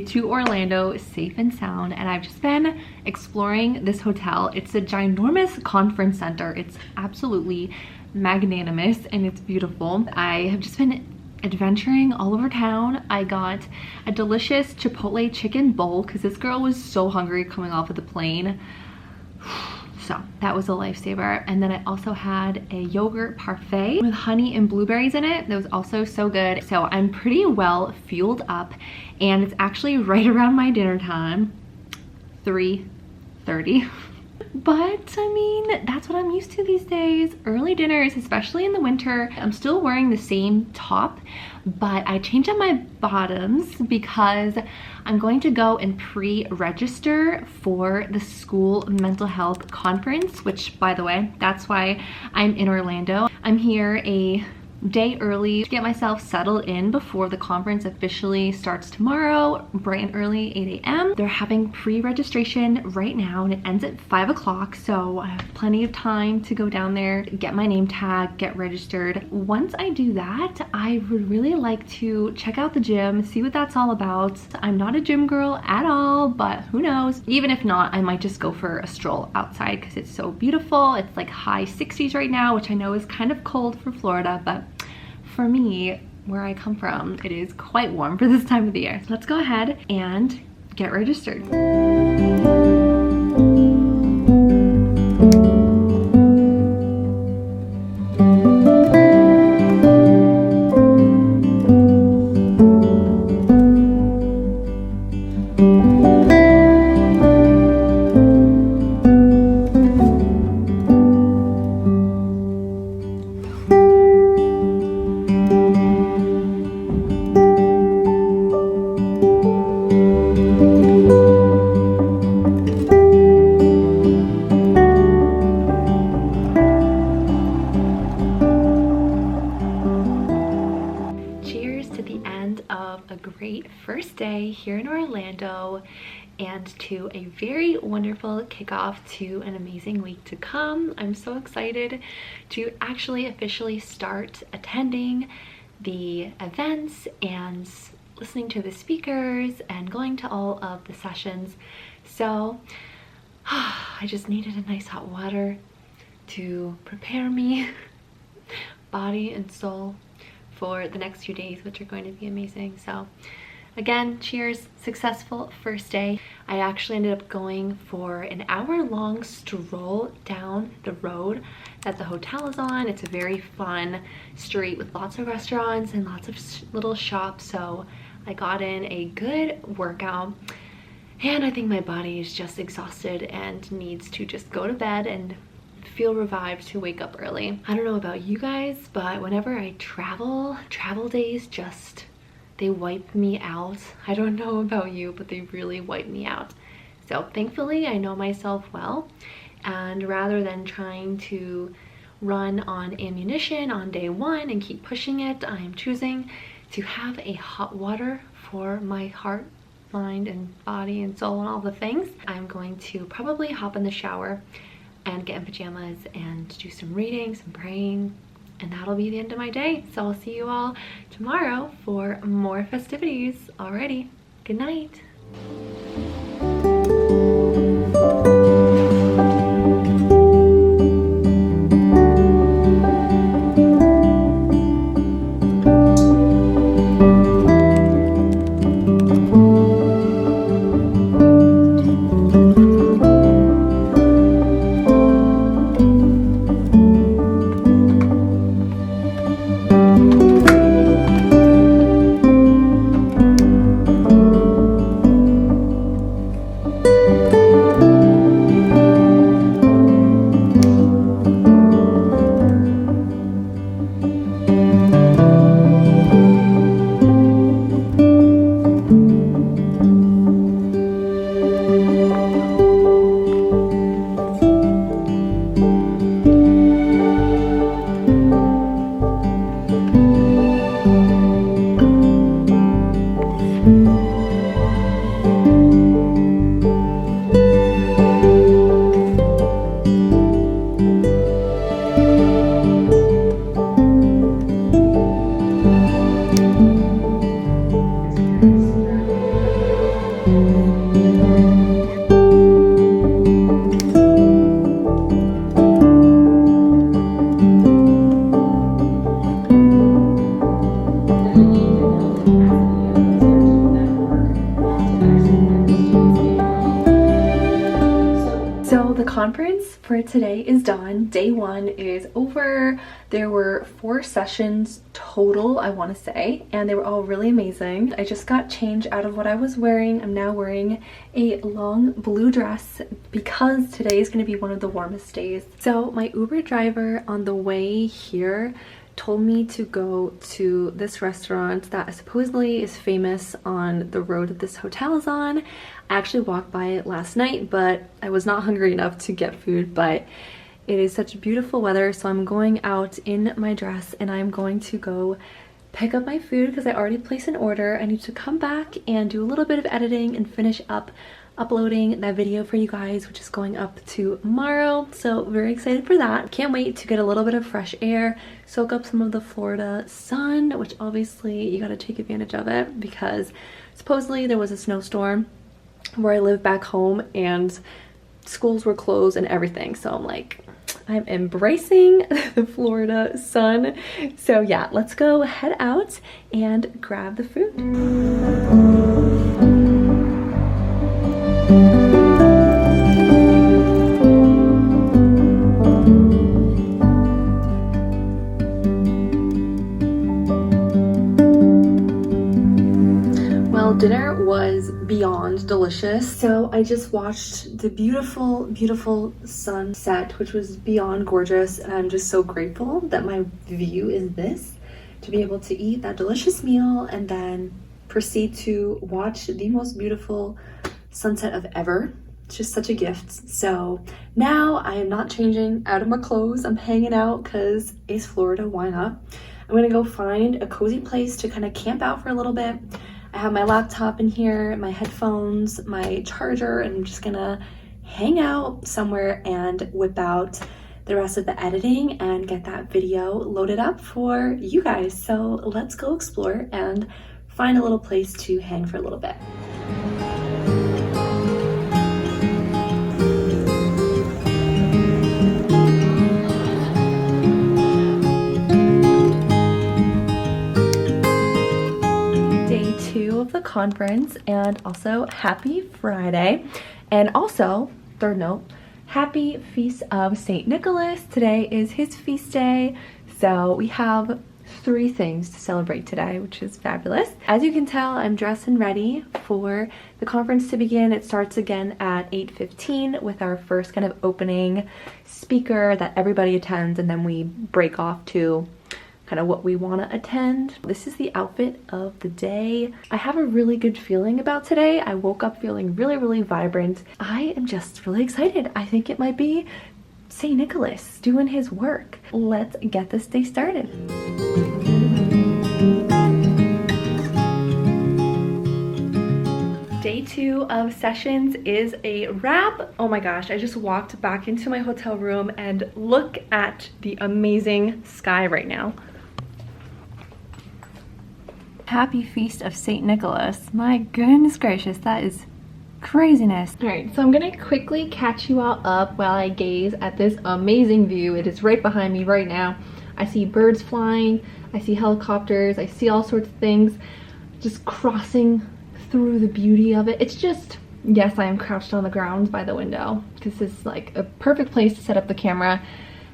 it to Orlando safe and sound, and I've just been exploring this hotel. It's a ginormous conference center. It's absolutely magnanimous and it's beautiful. I have just been adventuring all over town. I got a delicious Chipotle chicken bowl because this girl was so hungry coming off of the plane. So that was a lifesaver. And then I also had a yogurt parfait with honey and blueberries in it. That was also so good. So I'm pretty well fueled up, and it's actually right around my dinner time, 3:30. But I mean, that's what I'm used to these days. Early dinners, especially in the winter. I'm still wearing the same top, but I changed up my bottoms because I'm going to go and pre-register for the school mental health conference, which, by the way, that's why I'm in Orlando. I'm here a day early to get myself settled in before the conference officially starts tomorrow, bright and early, 8 a.m. They're having pre-registration right now and it ends at 5 o'clock, so I have plenty of time to go down there, get my name tag, get registered. Once I do that, I would really like to check out the gym, see what that's all about. I'm not a gym girl at all, but who knows? Even if not, I might just go for a stroll outside because it's so beautiful. It's like high 60s right now, which I know is kind of cold for Florida, but for me, where I come from, it is quite warm for this time of the year. So let's go ahead and get registered. First day here in Orlando, and to a very wonderful kickoff to an amazing week to come. I'm so excited to actually officially start attending the events and listening to the speakers and going to all of the sessions. So I just needed a nice hot water to prepare me, body and soul, for the next few days, which are going to be amazing. So again, cheers, successful first day. I actually ended up going for an hour-long stroll down the road that the hotel is on. It's a very fun street with lots of restaurants and lots of little shops. So I got in a good workout, and I think my body is just exhausted and needs to just go to bed and feel revived to wake up early. I don't know about you guys, but whenever I travel days just, they wipe me out. I don't know about you, but they really wipe me out. So thankfully I know myself well, and rather than trying to run on ammunition on day one and keep pushing it, I am choosing to have a hot water for my heart, mind, and body and soul and all the things. I'm going to probably hop in the shower and get in pajamas and do some reading, some praying, and that'll be the end of my day. So I'll see you all tomorrow for more festivities. Alrighty, good night. conference for today is done. Day 1 is over. There were 4 sessions total, I want to say, and they were all really amazing. I just got changed out of what I was wearing. I'm now wearing a long blue dress because today is going to be one of the warmest days. So my Uber driver on the way here told me to go to this restaurant that supposedly is famous on the road that this hotel is on. I actually walked by it last night, but I was not hungry enough to get food, but it is such beautiful weather, so I'm going out in my dress and I'm going to go pick up my food because I already placed an order. I need to come back and do a little bit of editing and finish up uploading that video for you guys, which is going up tomorrow. So very excited for that. Can't wait to get a little bit of fresh air, soak up some of the Florida sun, which obviously you got to take advantage of it because supposedly there was a snowstorm where I live back home and schools were closed and everything. So I'm like, I'm embracing the Florida sun. So yeah, let's go head out and grab the food. Dinner was beyond delicious. So I just watched the beautiful sunset, which was beyond gorgeous, and I'm just so grateful that my view is this, to be able to eat that delicious meal and then proceed to watch the most beautiful sunset of ever. It's just such a gift. So now I am not changing out of my clothes. I'm hanging out because it's Florida, why not? I'm gonna go find a cozy place to kind of camp out for a little bit. I have my laptop in here, my headphones, my charger, and I'm just gonna hang out somewhere and whip out the rest of the editing and get that video loaded up for you guys. So let's go explore and find a little place to hang for a little bit. Of the conference, and also happy Friday, and also third note, happy feast of Saint Nicholas. Today is his feast day, so we have 3 things to celebrate today, which is fabulous. As you can tell, I'm dressed and ready for the conference to begin. It starts again at 8:15 with our first kind of opening speaker that everybody attends, and then we break off to kind of what we want to attend. This is the outfit of the day. I have a really good feeling about today. I woke up feeling really vibrant. I am just really excited. I think it might be St. Nicholas doing his work. Let's get this day started. Day 2 of sessions is a wrap. Oh my gosh, I just walked back into my hotel room and look at the amazing sky right now. Happy feast of St. Nicholas. My goodness gracious, that is craziness. All right, so I'm gonna quickly catch you all up while I gaze at this amazing view. It is right behind me right now. I see birds flying, I see helicopters, I see all sorts of things just crossing through the beauty of it. It's just, yes, I am crouched on the ground by the window because this is like a perfect place to set up the camera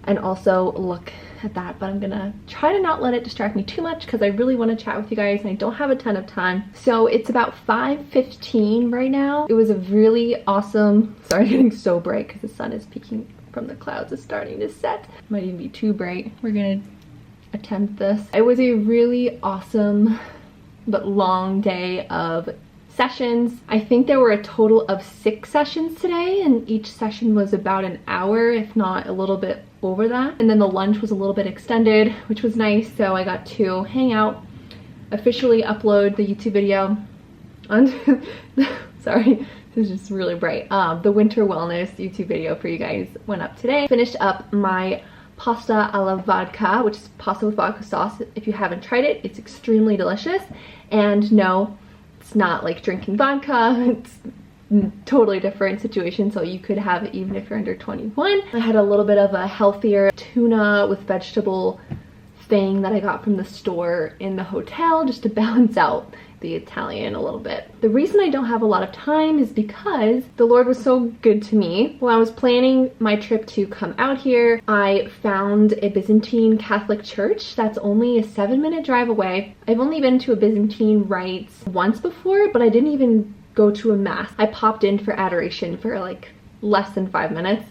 and also look at that, but I'm gonna try to not let it distract me too much because I really want to chat with you guys and I don't have a ton of time. So it's about 5:15 right now. It was a really awesome, sorry getting so bright because the sun is peeking from the clouds, is starting to set. Might even be too bright. We're gonna attempt this. It was a really awesome but long day of sessions. I think there were a total of 6 sessions today, and each session was about an hour, if not a little bit over that. And then the lunch was a little bit extended, which was nice, so I got to hang out, officially upload the YouTube video onto sorry, this is just really bright. The winter wellness YouTube video for you guys went up today. Finished up my pasta alla vodka, which is pasta with vodka sauce. If you haven't tried it, it's extremely delicious. And no, it's not like drinking vodka. It's totally different situation, so you could have it even if you're under 21. I had a little bit of a healthier tuna with vegetable thing that I got from the store in the hotel just to balance out the Italian a little bit. The reason I don't have a lot of time is because the Lord was so good to me. When I was planning my trip to come out here, I found a Byzantine Catholic church that's only a 7-minute drive away. I've only been to a Byzantine rite once before, but I didn't even go to a mass. I popped in for adoration for like less than 5 minutes.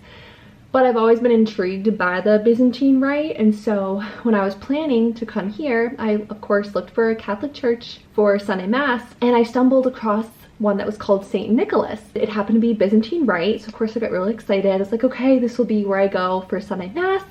But I've always been intrigued by the Byzantine rite, and so when I was planning to come here, I of course looked for a Catholic church for Sunday Mass, and I stumbled across one that was called St. Nicholas. It happened to be Byzantine rite, so of course I got really excited. I was like, okay, this will be where I go for Sunday Mass.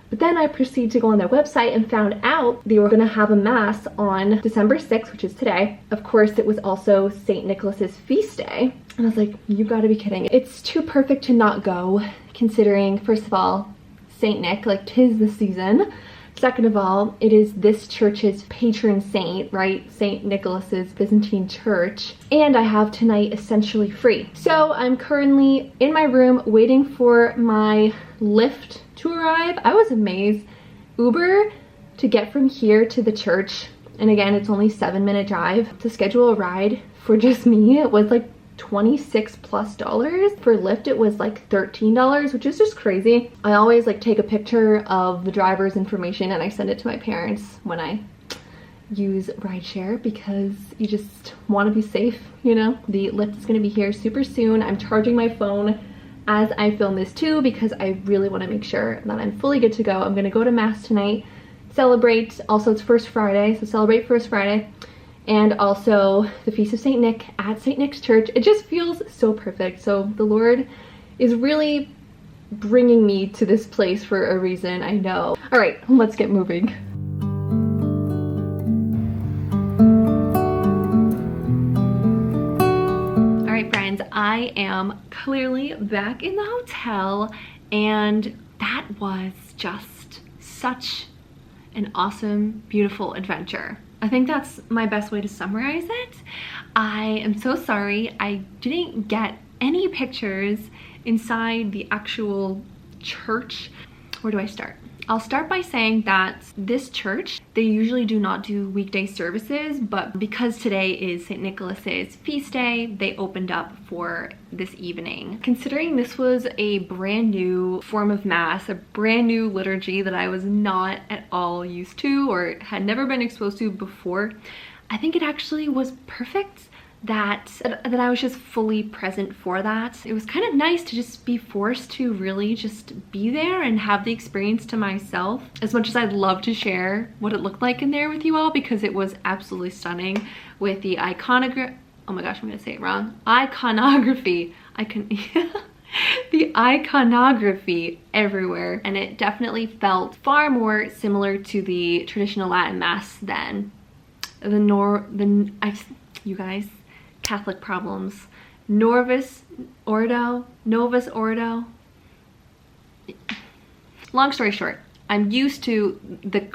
But then I proceeded to go on their website and found out they were gonna have a Mass on December 6th, which is today. Of course, it was also St. Nicholas's feast day. And I was like, you gotta be kidding. It's too perfect to not go, considering, first of all, St. Nick, like 'tis the season. Second of all, it is this church's patron saint, right? St. Nicholas's Byzantine church. And I have tonight essentially free. So I'm currently in my room waiting for my Lyft to arrive. I was amazed. Uber to get from here to the church, and again, it's only 7-minute drive. To schedule a ride for just me, it was like $26+. For Lyft, it was like $13, which is just crazy. I always like take a picture of the driver's information and I send it to my parents when I use rideshare, because you just want to be safe, you know? The Lyft is going to be here super soon. I'm charging my phone as I film this too, because I really want to make sure that I'm fully good to go. I'm going to go to Mass tonight, celebrate, also it's First Friday, so celebrate First Friday, and also the Feast of St. Nick at St. Nick's Church. It just feels so perfect. So the Lord is really bringing me to this place for a reason, I know. All right, let's get moving. All right, friends, I am clearly back in the hotel, and that was just such an awesome, beautiful adventure. I think that's my best way to summarize it. I am so sorry I didn't get any pictures inside the actual church. Where do I start? I'll start by saying that this church, they usually do not do weekday services, but because today is St. Nicholas's feast day, they opened up for this evening. Considering this was a brand new form of Mass, a brand new liturgy that I was not at all used to or had never been exposed to before, I think it actually was perfect that I was just fully present for that. It was kind of nice to just be forced to really just be there and have the experience to myself, as much as I'd love to share what it looked like in there with you all, because it was absolutely stunning with the iconography. Oh my gosh, I'm gonna say it wrong. Iconography. The iconography everywhere, and it definitely felt far more similar to the traditional Latin Mass than you guys, Catholic problems. Novus Ordo. Long story short, I'm used to the,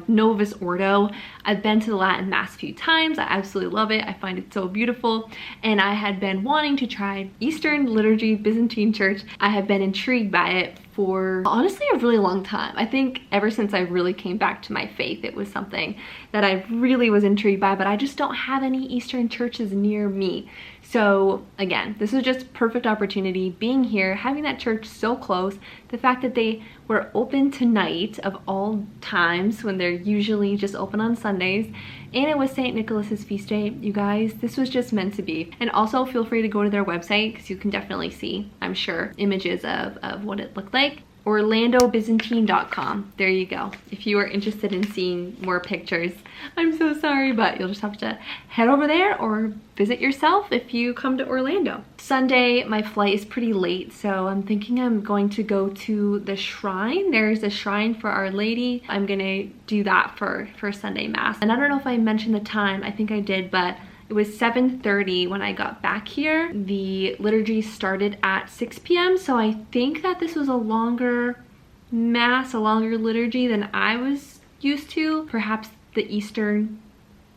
Novus Ordo. I've been to the Latin Mass a few times. I absolutely love it. I find it so beautiful. And I had been wanting to try Eastern Liturgy, Byzantine Church. I have been intrigued by it for honestly a really long time. I think ever since I really came back to my faith, it was something that I really was intrigued by, but I just don't have any Eastern churches near me. So again, this was just perfect opportunity being here, having that church so close, the fact that they were open tonight of all times when they're usually just open on Sundays, and it was St. Nicholas's feast day. You guys, this was just meant to be. And also feel free to go to their website, because you can definitely see, I'm sure, images of what it looked like. OrlandoByzantine.com. There you go. If you are interested in seeing more pictures. I'm so sorry, but you'll just have to head over there or visit yourself if you come to Orlando. Sunday, my flight is pretty late, so I'm thinking I'm going to go to the shrine. There's a shrine for Our Lady. I'm gonna do that for Sunday Mass. And I don't know if I mentioned the time, I think I did, but it was 7:30 when I got back here. The liturgy started at 6 p.m. So I think that this was a longer Mass, a longer liturgy than I was used to. Perhaps the Eastern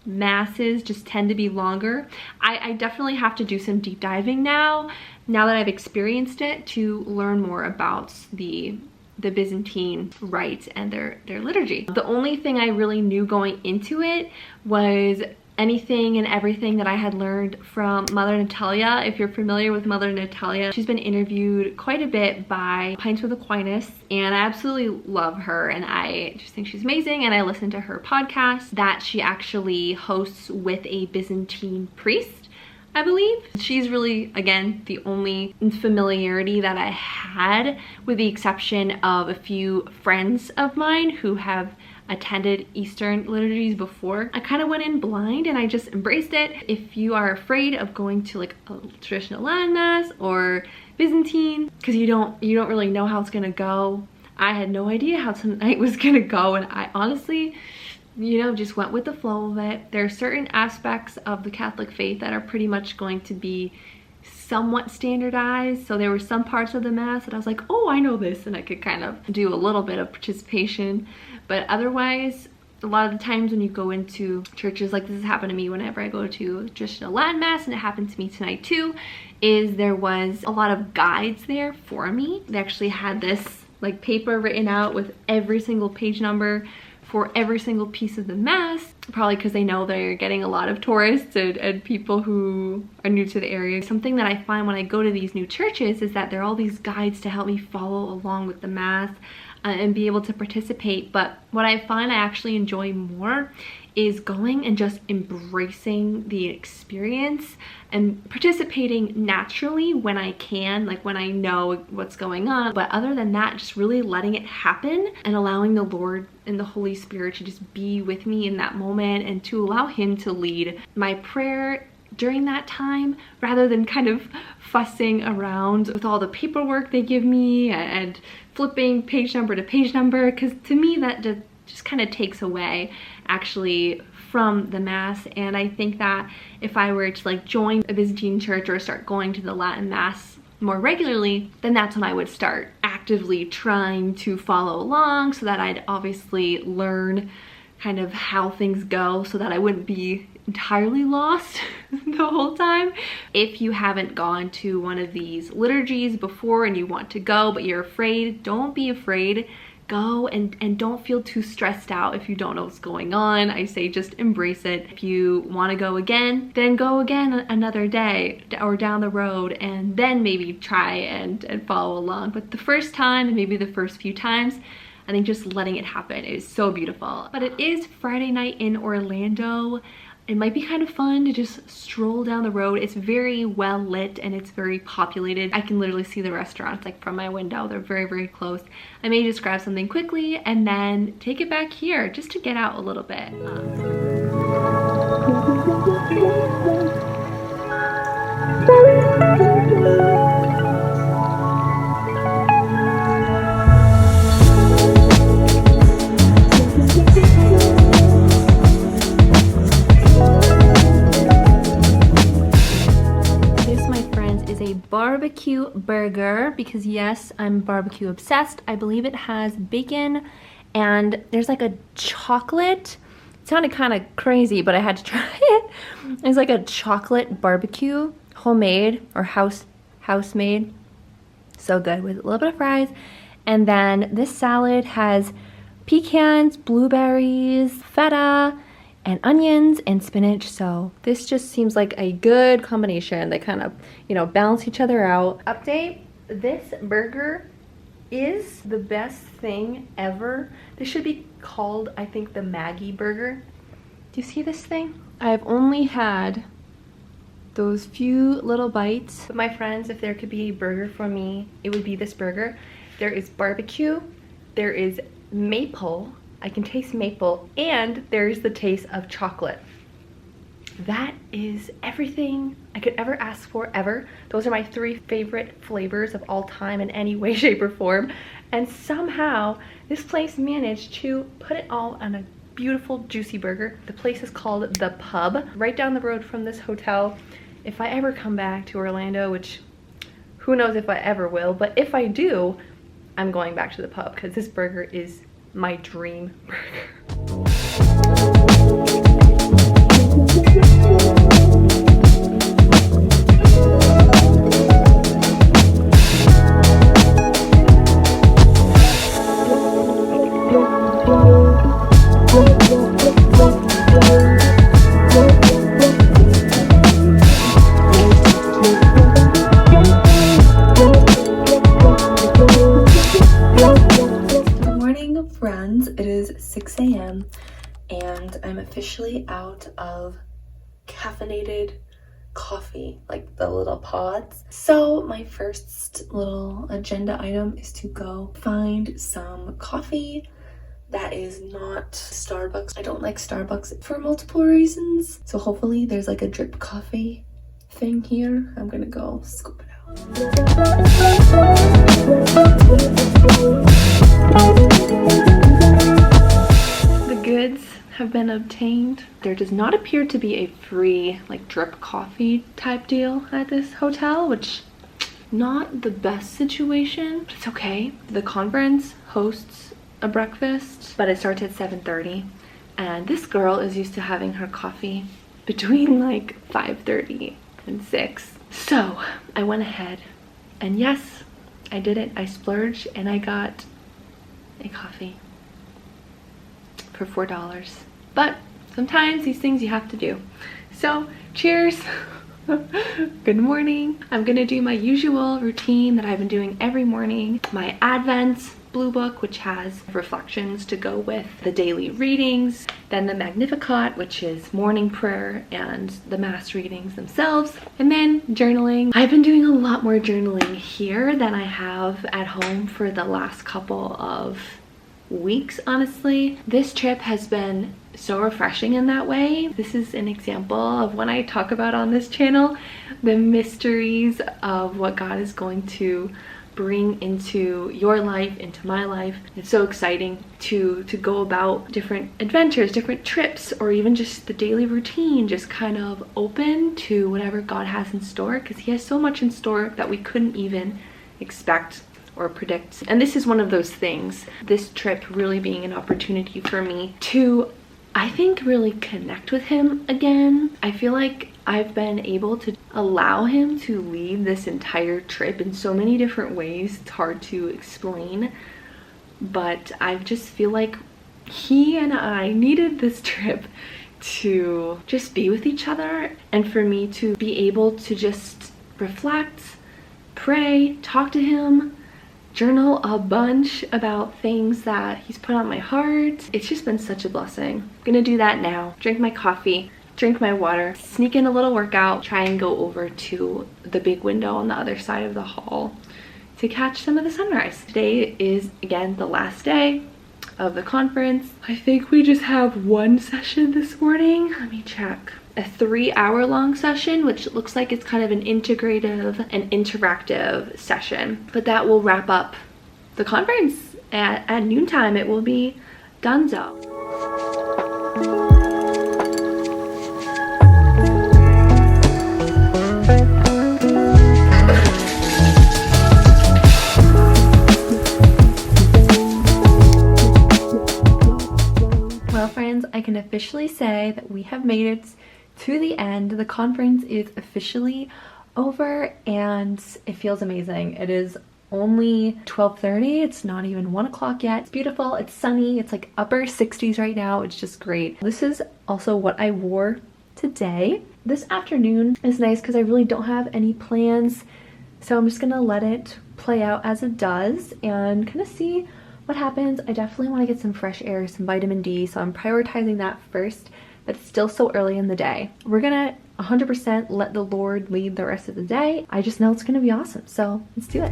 Masses just tend to be longer. I definitely have to do some deep diving now that I've experienced it, to learn more about the Byzantine rite and their liturgy. The only thing I really knew going into it was anything and everything that I had learned from Mother Natalia. If you're familiar with Mother Natalia, she's been interviewed quite a bit by Pints with Aquinas, and I absolutely love her, and I just think she's amazing. And I listen to her podcast that she actually hosts with a Byzantine priest, I believe. She's really, again, the only familiarity that I had, with the exception of a few friends of mine who have attended Eastern liturgies before. I kind of went in blind and I just embraced it. If you are afraid of going to like a traditional Latin Mass or Byzantine, because you don't really know how it's gonna go, I had no idea how tonight was gonna go, and I honestly, you know, just went with the flow of it. There are certain aspects of the Catholic faith that are pretty much going to be somewhat standardized. So there were some parts of the Mass that I was like, oh, I know this, and I could kind of do a little bit of participation. But otherwise, a lot of the times when you go into churches, like this has happened to me whenever I go to just a Latin Mass, and it happened to me tonight too, is there was a lot of guides there for me. They actually had this like paper written out with every single page number for every single piece of the Mass, probably because they know they're getting a lot of tourists and people who are new to the area. Something that I find when I go to these new churches is that there are all these guides to help me follow along with the Mass and be able to participate. But what I find I actually enjoy more is going and just embracing the experience and participating naturally when I can, like when I know what's going on. But other than that, just really letting it happen and allowing the Lord and the Holy Spirit to just be with me in that moment, and to allow Him to lead my prayer during that time, rather than kind of fussing around with all the paperwork they give me and flipping page number to page number, because to me that just kind of takes away actually from the Mass. And I think that if I were to like join a Byzantine church or start going to the Latin Mass more regularly, then that's when I would start actively trying to follow along, so that I'd obviously learn kind of how things go, so that I wouldn't be entirely lost the whole time. If you haven't gone to one of these liturgies before and you want to go but you're afraid, don't be afraid. Go and don't feel too stressed out if you don't know what's going on. I say just embrace it. If you want to go again, then go again another day or down the road, and then maybe try and follow along. But the first time, and maybe the first few times, I think just letting it happen is so beautiful. But it is Friday night in Orlando. It might be kind of fun to just stroll down the road. It's very well lit and it's very populated. I can literally see the restaurants like from my window. They're very, very close. I may just grab something quickly and then take it back here just to get out a little bit. Barbecue burger, because yes, I'm barbecue obsessed. I believe it has bacon and there's like a chocolate. It sounded kind of crazy, but I had to try it. It's like a chocolate barbecue, homemade or house-made. So good, with a little bit of fries. And then this salad has pecans, blueberries, feta, and onions and spinach. So this just seems like a good combination. They kind of, you know, balance each other out. Update, this burger is the best thing ever. This should be called, I think, the Maggie burger. Do you see this thing? I've only had those few little bites. But my friends, if there could be a burger for me, it would be this burger. There is barbecue, there is maple, I can taste maple, and there's the taste of chocolate. That is everything I could ever ask for, ever. Those are my 3 favorite flavors of all time in any way, shape, or form. And somehow this place managed to put it all on a beautiful, juicy burger. The place is called The Pub, right down the road from this hotel. If I ever come back to Orlando, which who knows if I ever will, but if I do, I'm going back to The Pub, because this burger is my dream burger. officially out of caffeinated coffee, like the little pods. So my first little agenda item is to go find some coffee that is not Starbucks. I don't like Starbucks for multiple reasons. So hopefully there's like a drip coffee thing here. I'm gonna go scoop it out. The goods have been obtained. There does not appear to be a free like drip coffee type deal at this hotel, which not the best situation, but it's okay. The conference hosts a breakfast, but it starts at 7:30, and this girl is used to having her coffee between like 5:30 and 6. So I went ahead and yes, I did it. I splurged and I got a coffee for $4. But sometimes these things you have to do. So cheers. Good morning. I'm gonna do my usual routine that I've been doing every morning. My Advent blue book, which has reflections to go with the daily readings, then the Magnificat, which is morning prayer and the mass readings themselves, and then journaling. I've been doing a lot more journaling here than I have at home for the last couple of weeks, honestly. This trip has been so refreshing in that way. This is an example of when I talk about on this channel the mysteries of what God is going to bring into your life, into my life. It's so exciting to go about different adventures, different trips, or even just the daily routine, just kind of open to whatever God has in store, because he has so much in store that we couldn't even expect or predict. And this is one of those things, this trip really being an opportunity for me to, I think, really connect with him again. I feel like I've been able to allow him to lead this entire trip in so many different ways. It's hard to explain, but I just feel like he and I needed this trip to just be with each other, and for me to be able to just reflect, pray, talk to him, journal a bunch about things that he's put on my heart. It's just been such a blessing. I'm gonna do that now. Drink my coffee, drink my water, sneak in a little workout, try and go over to the big window on the other side of the hall to catch some of the sunrise. Today is, again, the last day of the conference. I think we just have one session this morning. Let me check. A 3-hour-long session, which looks like it's kind of an integrative and interactive session. But that will wrap up the conference. At noontime, it will be donezo. Well, friends, I can officially say that we have made it to the end. The conference is officially over and it feels amazing. It is only 12:30. It's not even 1 o'clock yet. It's beautiful. It's sunny. It's like upper 60s right now. It's just great. This is also what I wore today. This afternoon is nice because I really don't have any plans. So I'm just gonna let it play out as it does and kind of see what happens. I definitely want to get some fresh air, some vitamin D. So I'm prioritizing that first. But it's still so early in the day. We're gonna 100% let the Lord lead the rest of the day. I just know it's gonna be awesome, so let's do it.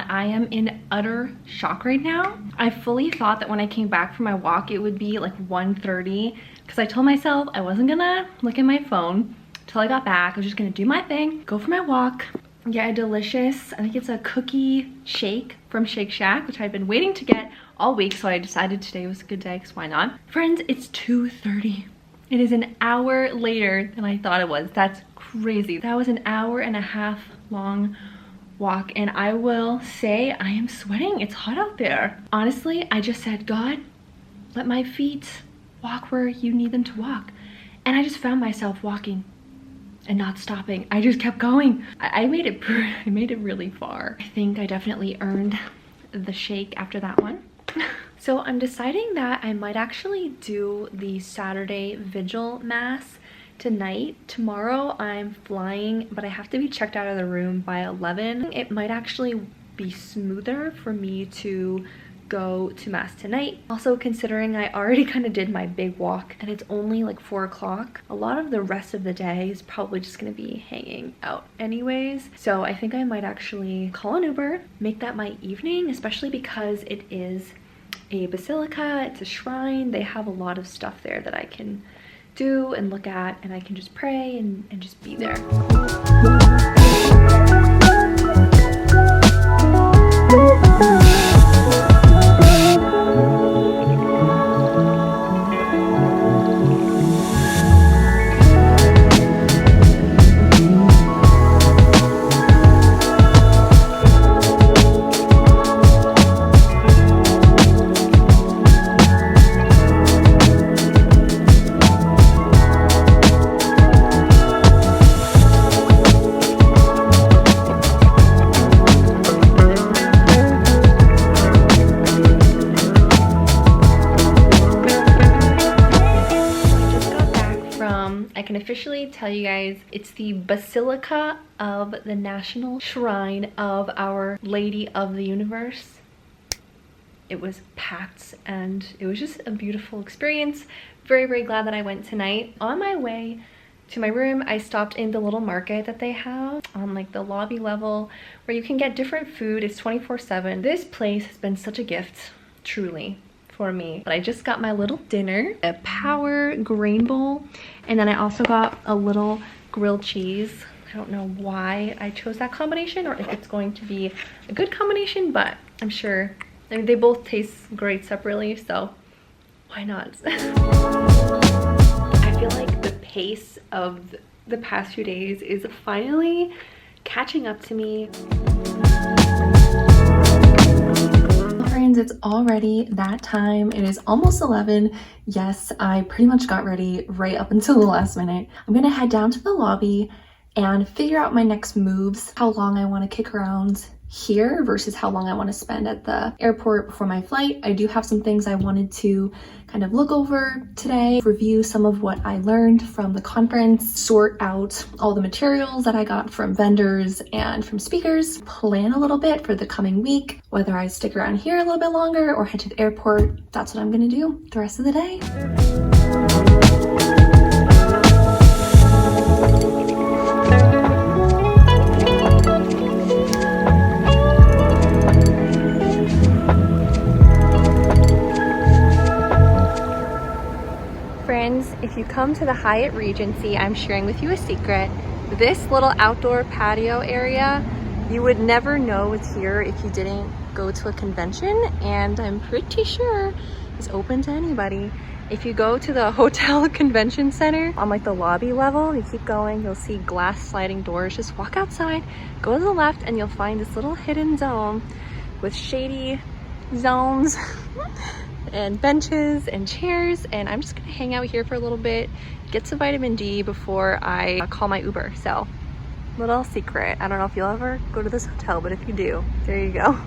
I am in utter shock right now. I fully thought that when I came back from my walk it would be like 1:30 because I told myself I wasn't gonna look at my phone till I got back. I was just gonna do my thing, go for my walk, get a delicious, I think it's a cookie shake from Shake Shack, which I've been waiting to get all week, so I decided today was a good day because why not? Friends, it's 2:30. It is an hour later than I thought it was. That's crazy. That was an hour and a half long walk, and I will say I am sweating. It's hot out there. Honestly, I just said, God, let my feet walk where you need them to walk. And I just found myself walking and not stopping. I just kept going. I made it really far. I think I definitely earned the shake after that one. So I'm deciding that I might actually do the Saturday vigil mass tonight. Tomorrow I'm flying, but I have to be checked out of the room by 11. It might actually be smoother for me to go to mass tonight. Also, considering I already kind of did my big walk and it's only like 4 o'clock, a lot of the rest of the day is probably just gonna be hanging out anyways. So I think I might actually call an Uber, make that my evening, especially because it is a basilica, it's a shrine. They have a lot of stuff there that I can do and look at, and I can just pray and just be there. I can officially tell you guys it's the Basilica of the National Shrine of Our Lady of the Universe. It was packed and it was just a beautiful experience. Very, very glad that I went tonight. On my way to my room, I stopped in the little market that they have on like the lobby level where you can get different food. It's 24/7. This place has been such a gift, truly, for me. But I just got my little dinner, a power grain bowl, and then I also got a little grilled cheese. I don't know why I chose that combination or if it's going to be a good combination, but I'm sure. I mean, they both taste great separately, so why not? I feel like the pace of the past few days is finally catching up to me. Friends, it's already that time. It is almost 11. Yes, I pretty much got ready right up until the last minute. I'm gonna head down to the lobby and figure out my next moves, how long I want to kick around here versus how long I want to spend at the airport before my flight. I do have some things I wanted to kind of look over today, review some of what I learned from the conference, sort out all the materials that I got from vendors and from speakers, plan a little bit for the coming week, whether I stick around here a little bit longer or head to the airport. That's what I'm gonna do the rest of the day. If you come to the Hyatt Regency, I'm sharing with you a secret. This little outdoor patio area, you would never know it's here if you didn't go to a convention, and I'm pretty sure it's open to anybody. If you go to the hotel convention center on like the lobby level, you keep going, you'll see glass sliding doors. Just walk outside, go to the left, and you'll find this little hidden zone with shady zones and benches and chairs, and I'm just gonna hang out here for a little bit, get some vitamin D before I call my Uber. So, little secret. I don't know if you'll ever go to this hotel, but if you do, there you go.